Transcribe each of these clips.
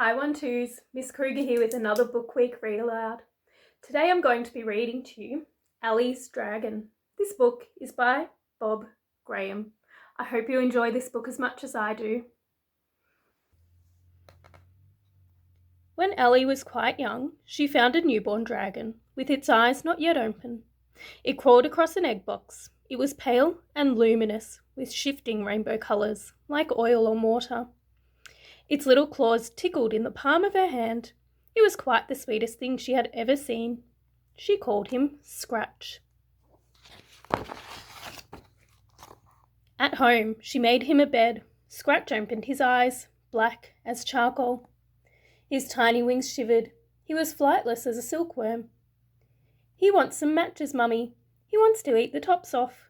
Hi One Twos, Miss Kruger here with another Book Week Read Aloud. Today I'm going to be reading to you Ali's Dragon. This book is by Bob Graham. I hope you enjoy this book as much as I do. When Ali was quite young, she found a newborn dragon with its eyes not yet open. It crawled across an egg box. It was pale and luminous with shifting rainbow colours like oil on water. Its little claws tickled in the palm of her hand. It was quite the sweetest thing she had ever seen. She called him Scratch. At home, she made him a bed. Scratch opened his eyes, black as charcoal. His tiny wings shivered. He was flightless as a silkworm. "He wants some matches, Mummy. He wants to eat the tops off."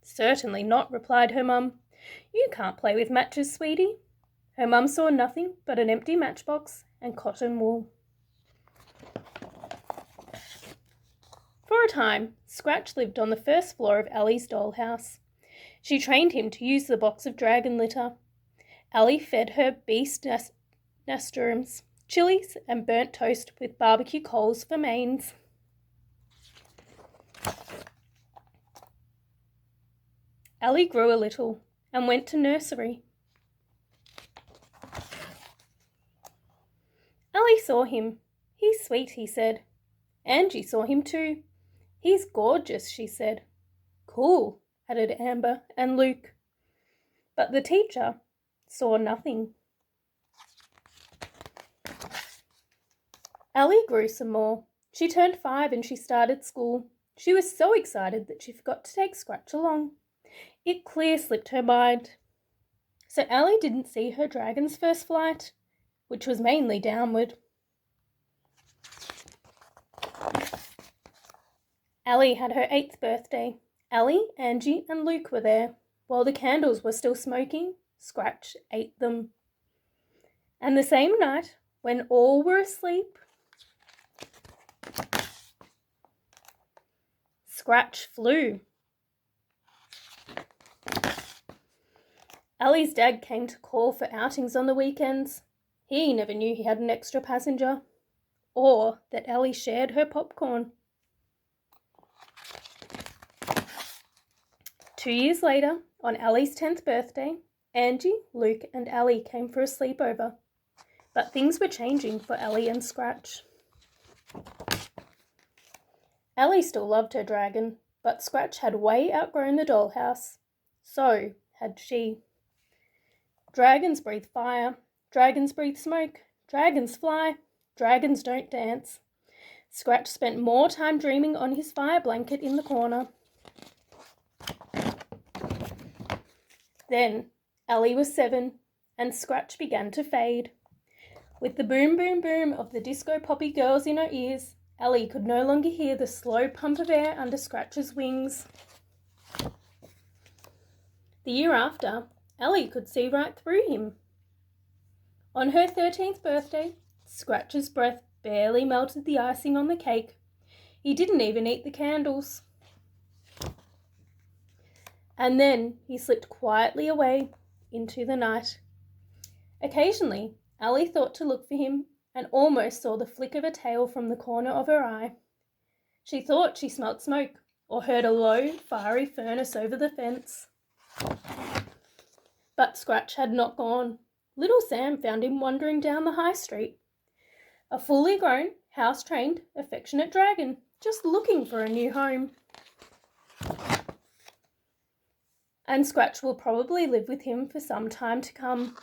"Certainly not," replied her mum. "You can't play with matches, sweetie." Her mum saw nothing but an empty matchbox and cotton wool. For a time, Scratch lived on the first floor of Ali's dollhouse. She trained him to use the box of dragon litter. Ali fed her beast nasturtiums, chilies and burnt toast with barbecue coals for mains. Ali grew a little and went to nursery. Ali saw him. "He's sweet," he said. Angie saw him too. "He's gorgeous," she said. "Cool," added Amber and Luke. But the teacher saw nothing. Ali grew some more. She turned 5 and she started school. She was so excited that she forgot to take Scratch along. It clear slipped her mind. So Ali didn't see her dragon's first flight, which was mainly downward. Ali had her 8th birthday. Ali, Angie and Luke were there. While the candles were still smoking, Scratch ate them. And the same night, when all were asleep, Scratch flew. Ali's dad came to call for outings on the weekends. He never knew he had an extra passenger, or that Ali shared her popcorn. 2 years later, on Ali's 10th birthday, Angie, Luke and Ali came for a sleepover. But things were changing for Ali and Scratch. Ali still loved her dragon, but Scratch had way outgrown the dollhouse. So had she. Dragons breathe fire, dragons breathe smoke, dragons fly, dragons don't dance. Scratch spent more time dreaming on his fire blanket in the corner. Then Ali was 7 and Scratch began to fade. With the boom boom boom of the disco poppy girls in her ears, Ali could no longer hear the slow pump of air under Scratch's wings. The year after, Ali could see right through him. On her 13th birthday, Scratch's breath barely melted the icing on the cake. He didn't even eat the candles. And then he slipped quietly away into the night. Occasionally, Ali thought to look for him and almost saw the flick of a tail from the corner of her eye. She thought she smelt smoke or heard a low, fiery furnace over the fence. But Scratch had not gone. Little Sam found him wandering down the high street. A fully grown, house-trained, affectionate dragon, just looking for a new home. And Scratch will probably live with him for some time to come.